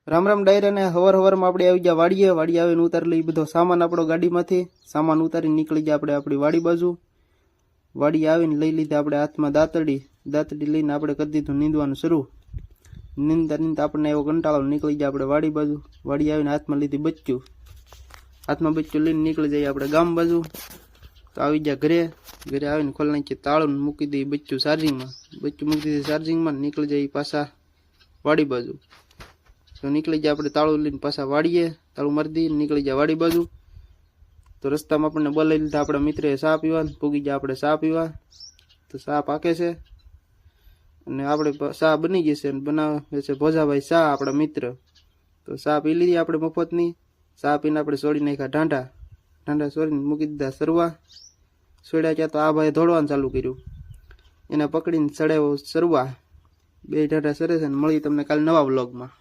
રામ રામ ડાયરા ને હવારમાં આપણે આવી ગયા વાડીએ આવીને ઉતારી લઈ બધો સામાન આપણો ગાડીમાંથી સામાન ઉતારીને નીકળી ગયા આપણે આપણી વાડી બાજુ વાડી આવીને લઈ લીધા આપણે હાથમાં દાંતડી લઈને આપણે કરી દીધું નીંદવાનું શરૂ નીંદતા આપણને એવો કંટાળો નીકળી ગયા આપણે વાડી બાજુ વાડી આવીને હાથમાં લીધી હાથમાં બચ્ચું લઈને નીકળી જઈએ આપણે ગામ બાજુ તો આવી ગયા ઘરે આવીને ખોલી નાખીએ તાળું મૂકી દઈએ બચ્ચું મૂકી દીધી ચાર્જિંગમાં નીકળી જઈએ પાછા વાડી બાજુ તો નીકળી જાય આપણે તાળું લઈને પાછા વાડીએ તાળું મારી દઈએ નીકળી જાય વાડી બાજુ તો રસ્તામાં આપણને બોલાવી લીધા આપણા મિત્રે ચા પીવા પૂગી જાય આપણે ચા પીવા તો ચા પાકે છે અને આપણે ચા બની ગઈ છે અને બનાવે છે ભોજાભાઈ ચા આપણા મિત્ર તો ચા પી લીધી આપણે મફતની ચા પીને આપણે છોડી નાખ્યા ઢાંઢા છોડીને મૂકી દીધા છોડ્યા ત્યાં તો આ ભાઈ દોડવાનું ચાલુ કર્યું એને પકડીને ચડાવ્યો સરવા બે ઢાંઢા સરે છે ને મળી તમને કાલે નવા વ્લોગમાં।